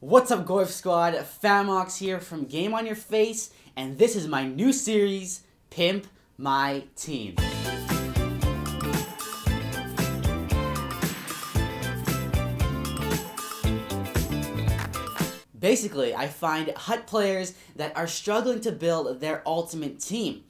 What's up, Goif Squad? Famox here from Game on Your Face, and this is my new series, Pimp My Team. Basically, I find HUT players that are struggling to build their ultimate team.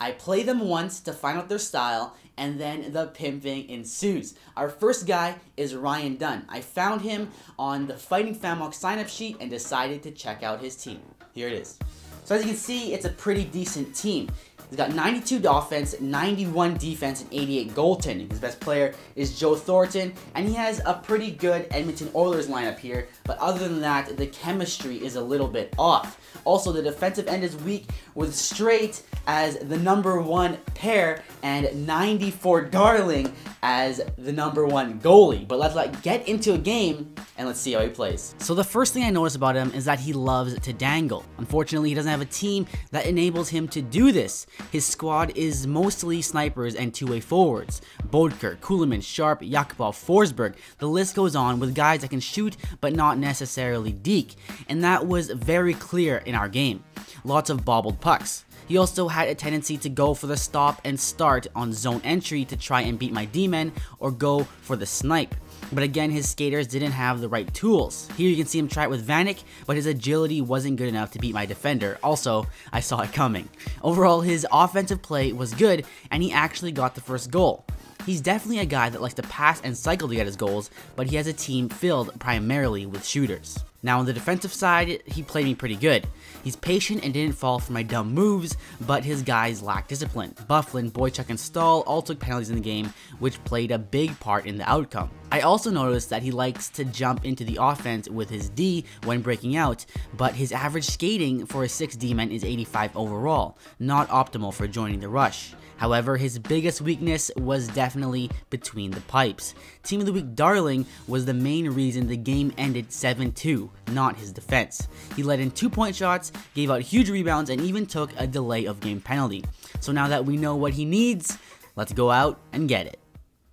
I play them once to find out their style, and then the pimping ensues. Our first guy is Ryan Dunn. I found him on the Fighting Famox sign-up sheet and decided to check out his team. Here it is. So as you can see, it's a pretty decent team. He's got 92 offense, 91 defense, and 88 goaltending. His best player is Joe Thornton, and he has a pretty good Edmonton Oilers lineup here, but other than that, the chemistry is a little bit off. Also, the defensive end is weak with Straight as the #1 pair and 94 Darling as the #1 goalie. But let's get into a game and let's see how he plays. So the first thing I notice about him is that he loves to dangle. Unfortunately, he doesn't have a team that enables him to do this. His squad is mostly snipers and two-way forwards. Bodker, Kuhlman, Sharp, Yakupov, Forsberg. The list goes on with guys that can shoot but not necessarily deke. And that was very clear in our game. Lots of bobbled pucks. He also had a tendency to go for the stop and start on zone entry to try and beat my D-men or go for the snipe. But again, his skaters didn't have the right tools. Here you can see him try it with Vanek, but his agility wasn't good enough to beat my defender. Also, I saw it coming. Overall, his offensive play was good, and he actually got the first goal. He's definitely a guy that likes to pass and cycle to get his goals, but he has a team filled primarily with shooters. Now on the defensive side, he played me pretty good. He's patient and didn't fall for my dumb moves, but his guys lack discipline. Bufflin, Boychuk, and Stahl all took penalties in the game, which played a big part in the outcome. I also noticed that he likes to jump into the offense with his D when breaking out, but his average skating for a 6 D-man is 85 overall, not optimal for joining the rush. However, his biggest weakness was definitely between the pipes. Team of the Week Darling was the main reason the game ended 7-2, not his defense. He let in 2-point shots, gave out huge rebounds, and even took a delay of game penalty. So now that we know what he needs, let's go out and get it.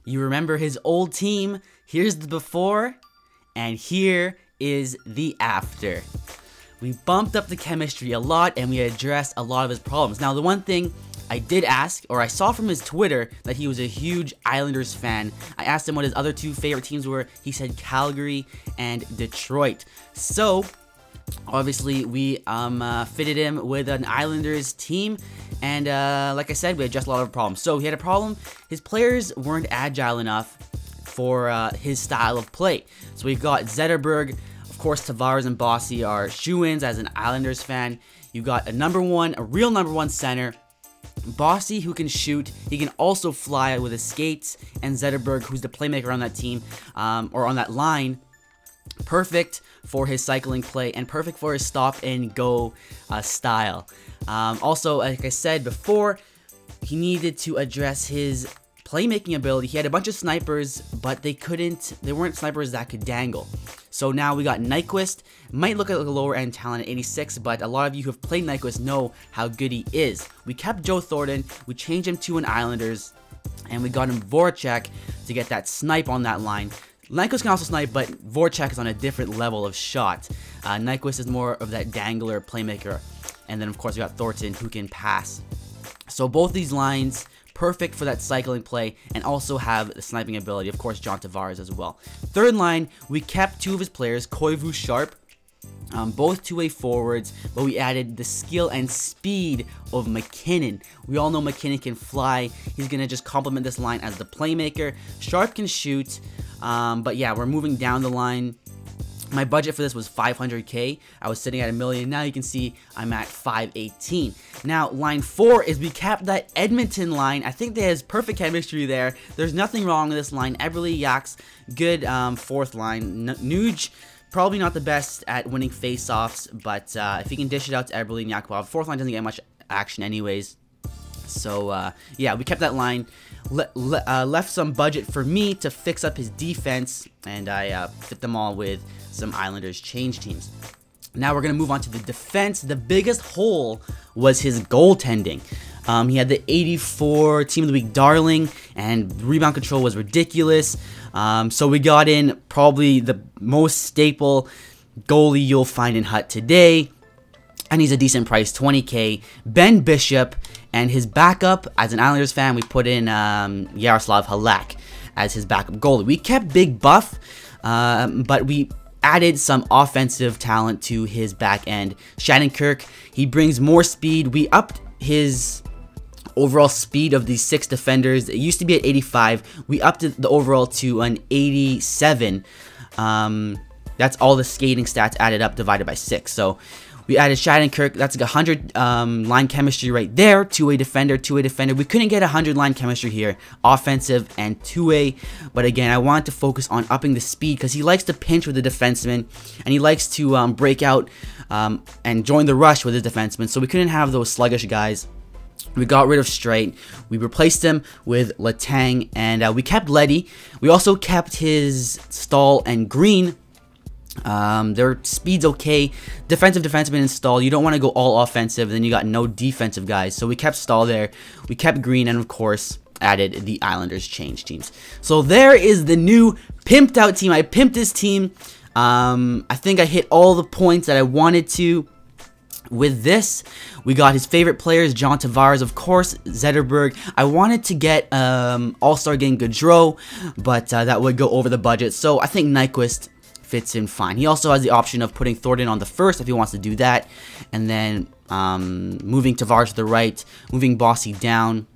You remember his old team? Here's the before, and here is the after. We bumped up the chemistry a lot, and we addressed a lot of his problems. Now, the one thing I did ask, or I saw from his Twitter, that he was a huge Islanders fan. I asked him what his other two favorite teams were. He said Calgary and Detroit. So, obviously, we fitted him with an Islanders team, and like I said, we addressed a lot of problems. So, he had a problem. His players weren't agile enough for his style of play. So, we've got Zetterberg. Of course, Tavares and Bossy are shoo-ins as an Islanders fan. You've got a real number one center. Bossy, who can shoot, he can also fly with his skates, and Zetterberg, who's the playmaker on that team, or on that line, perfect for his cycling play, and perfect for his stop and go style. Also, like I said before, he needed to address his playmaking ability. He had a bunch of snipers, but they weren't snipers that could dangle. So now we got Nyquist. Might look like a lower end talent at 86, but a lot of you who have played Nyquist know how good he is. We kept Joe Thornton, we changed him to an Islanders, and we got him Voracek to get that snipe on that line. Nyquist can also snipe, but Voracek is on a different level of shot. Nyquist is more of that dangler playmaker. And then of course we got Thornton, who can pass. So both these lines, perfect for that cycling play, and also have the sniping ability. Of course, John Tavares as well. Third line, we kept two of his players, Koivu, Sharp, both two-way forwards, but we added the skill and speed of McKinnon. We all know McKinnon can fly. He's going to just complement this line as the playmaker. Sharp can shoot, but yeah, we're moving down the line. My budget for this was $500K. I was sitting at $1 million. Now you can see I'm at $518. Now, line 4 is we kept that Edmonton line. I think there's perfect chemistry there. There's nothing wrong with this line. Eberle, Yaks, good fourth line. Nuge, probably not the best at winning face-offs, but if he can dish it out to Eberle and Yakupov, fourth line doesn't get much action anyways. So, yeah, we kept that line. Left some budget for me to fix up his defense, and I fit them all with some Islanders change teams. Now we're going to move on to the defense. The biggest hole was his goaltending. He had the 84 Team of the Week Darling, and rebound control was ridiculous. So we got in probably the most staple goalie you'll find in Hut today, and he's a decent price, 20K. Ben Bishop, and his backup, as an Islanders fan, we put in Yaroslav Halak as his backup goalie. We kept Big Buff, but we added some offensive talent to his back end. Shattenkirk, he brings more speed. We upped his overall speed of these 6 defenders. It used to be at 85. We upped the overall to an 87. That's all the skating stats added up divided by 6. So we added Shattenkirk. That's like 100 line chemistry right there. Two-way defender, two-way defender. We couldn't get 100 line chemistry here, offensive and two-way. But again, I wanted to focus on upping the speed because he likes to pinch with the defenseman, and he likes to break out and join the rush with his defenseman. So we couldn't have those sluggish guys. We got rid of Straight. We replaced him with Letang, and we kept Letty. We also kept his Stahl and Green. Their speed's okay. Defensive defenseman and Stahl. You don't want to go all offensive, then you got no defensive guys. So we kept Stahl there. We kept Green, and of course added the Islanders change teams. So there is the new pimped out team. I pimped this team. I think I hit all the points that I wanted to. With this, we got his favorite players, John Tavares, of course, Zetterberg. I wanted to get All-Star Game Gaudreau, but that would go over the budget. So I think Nyquist fits in fine. He also has the option of putting Thornton on the first if he wants to do that, and then moving Tavares to the right, moving Bossy down,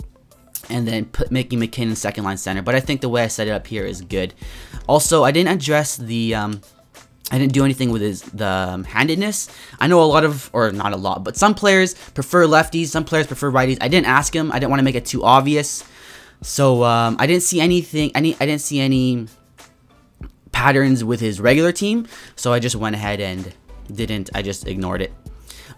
and then making McKinnon second line center. But I think the way I set it up here is good. Also, I didn't address the I didn't do anything with the handedness. I know a lot of, or not a lot, but some players prefer lefties, some players prefer righties. I didn't ask him. I didn't want to make it too obvious. So I didn't see anything. I didn't see any patterns with his regular team. So I just went ahead and didn't. I just ignored it.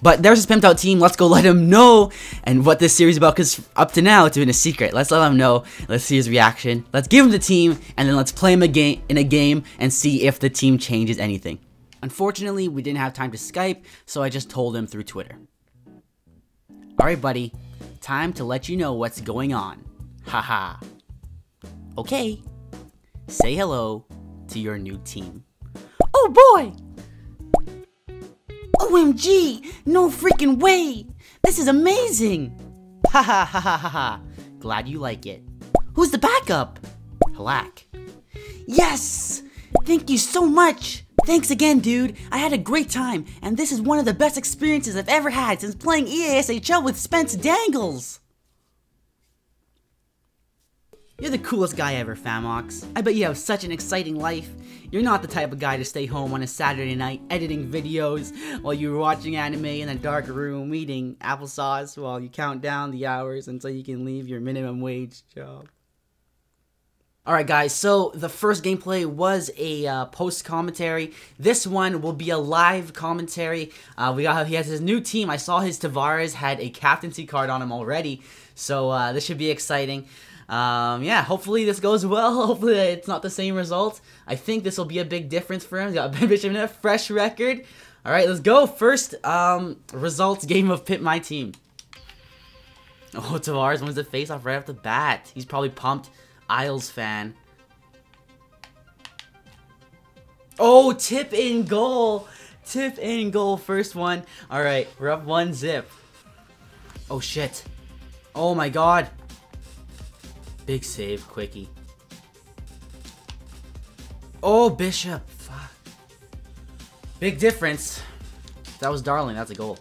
But there's his pimped out team. Let's go let him know and what this series is about, because up to now it's been a secret. Let's let him know. Let's see his reaction. Let's give him the team, and then let's play him in a game and see if the team changes anything. Unfortunately, we didn't have time to Skype, so I just told him through Twitter. Alright, buddy. Time to let you know what's going on. Haha. Okay. Say hello to your new team. Oh boy! OMG! No freaking way! This is amazing! Ha ha ha ha ha ha! Glad you like it. Who's the backup? Halak. Yes! Thank you so much! Thanks again, dude. I had a great time, and this is one of the best experiences I've ever had since playing EASHL with Spence Dangles! You're the coolest guy ever, Famox. I bet you have such an exciting life. You're not the type of guy to stay home on a Saturday night editing videos while you're watching anime in a dark room eating applesauce while you count down the hours until you can leave your minimum wage job. Alright guys, so the first gameplay was a post commentary. This one will be a live commentary. He has his new team. I saw his Tavares had a captaincy card on him already, so this should be exciting. Yeah, hopefully this goes well. Hopefully it's not the same result. I think this will be a big difference for him. He's got Ben Bishop in a fresh record. Alright, let's go. First, results game of Pimp My Team. Oh, Tavares wins the face-off right off the bat. He's probably pumped. Isles fan. Oh, tip in goal. Tip in goal, first one. Alright, we're up 1-0. Oh, shit. Oh, my God. Big save, quickie. Oh, Bishop. Fuck. Big difference. That was Darling. That's a goal.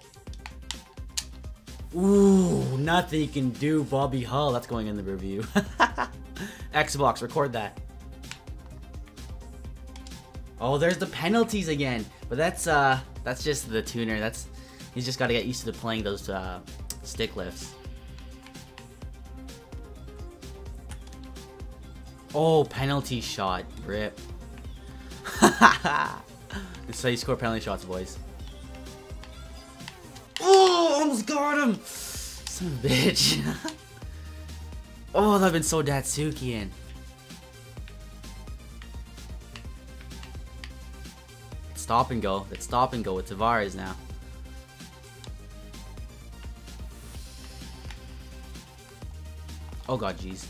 Ooh, nothing you can do, Bobby Hull. That's going in the review. Xbox, record that. Oh, there's the penalties again. But that's just the tuner. He's just got to get used to playing those stick lifts. Oh, penalty shot. Rip. This is how you score penalty shots, boys. Oh, almost got him. Son of a bitch. Oh, that would have been so Datsukian. Stop and go. Let's stop and go with Tavares now. Oh god, jeez.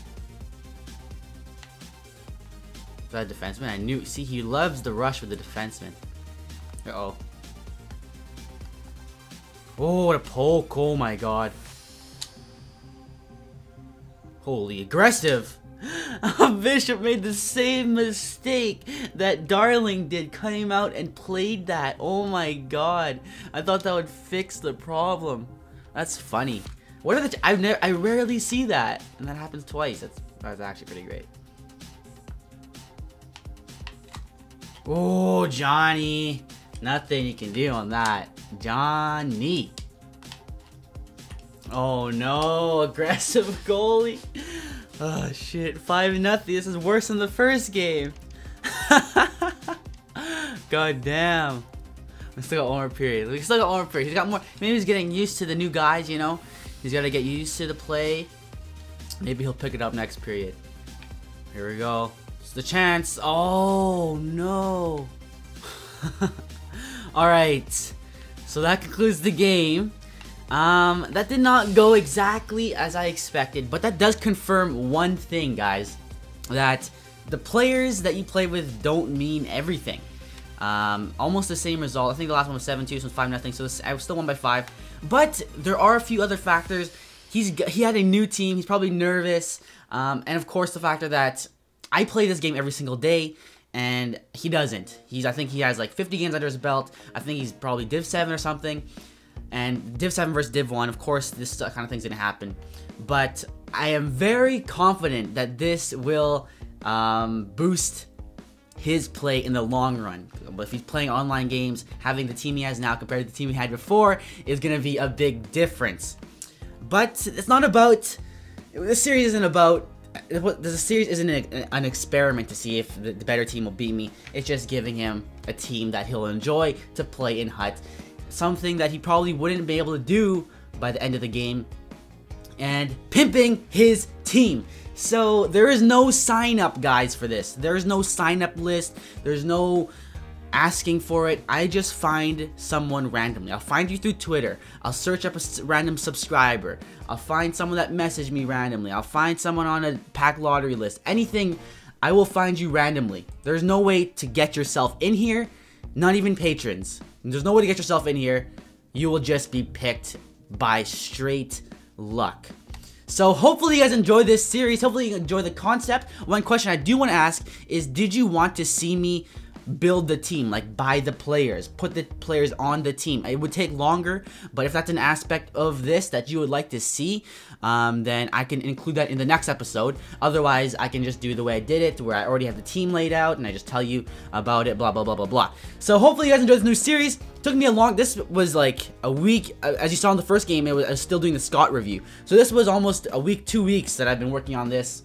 Is that a defenseman? I knew. See, he loves the rush with the defenseman. Uh-oh. Oh, what a poke. Oh my god. Holy aggressive. Bishop made the same mistake that Darling did. Came out and played that. Oh my god. I thought that would fix the problem. That's funny. What are the... I rarely see that. And that happens twice. That's actually pretty great. Oh, Johnny. Nothing you can do on that. Johnny. Oh no, aggressive goalie. Oh shit, 5-0. This is worse than the first game. God damn. We still got one more period. We still got one more period. He's got more. Maybe he's getting used to the new guys, you know? He's got to get used to the play. Maybe he'll pick it up next period. Here we go. It's the chance. Oh no. Alright. So that concludes the game. That did not go exactly as I expected, but that does confirm one thing, guys, that the players that you play with don't mean everything. Almost the same result. I think the last one was 7-2, this one's 5-0, so I was still won by 5. But there are a few other factors. He had a new team, he's probably nervous, and of course the factor that I play this game every single day, and he doesn't. I think he has like 50 games under his belt. I think he's probably Div 7 or something. And Div 7 versus Div 1, of course, this kind of thing's going to happen. But I am very confident that this will boost his play in the long run. But if he's playing online games, having the team he has now compared to the team he had before is going to be a big difference. But it's not about... This series isn't about... The series isn't an experiment to see if the better team will beat me. It's just giving him a team that he'll enjoy to play in Hut. Something that he probably wouldn't be able to do by the end of the game, and pimping his team. So there is no sign up, guys, for this. There is no sign up list. There's no asking for it. I just find someone randomly. I'll find you through Twitter. I'll search up a random subscriber. I'll find someone that messaged me randomly. I'll find someone on a pack lottery list. Anything, I will find you randomly. There's no way to get yourself in here, not even patrons. There's no way to get yourself in here. You will just be picked by straight luck. So hopefully you guys enjoy this series. Hopefully you enjoy the concept. One question I do want to ask is, did you want to see me build the team, like buy the players, put the players on the team? It would take longer, but if that's an aspect of this that you would like to see, then I can include that in the next episode. Otherwise, I can just do the way I did it, where I already have the team laid out and I just tell you about it, blah blah blah blah blah. So hopefully you guys enjoyed this new series. It took me a long, this was like a week, as you saw in the first game, I was still doing the Scott review. So this was almost a week, 2 weeks that I've been working on this.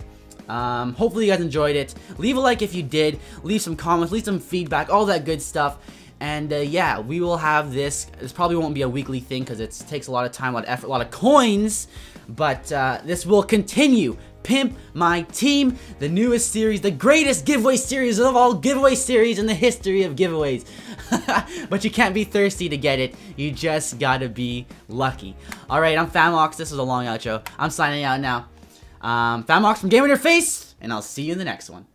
Hopefully you guys enjoyed it. Leave a like if you did. Leave some comments. Leave some feedback. All that good stuff. And yeah, we will have this. This probably won't be a weekly thing because it takes a lot of time, a lot of effort, a lot of coins. But this will continue. Pimp My Team, the newest series, the greatest giveaway series of all giveaway series in the history of giveaways. But you can't be thirsty to get it. You just gotta be lucky. Alright, I'm Famox. This was a long outro. I'm signing out now. Famox from Game on Your Face, and I'll see you in the next one.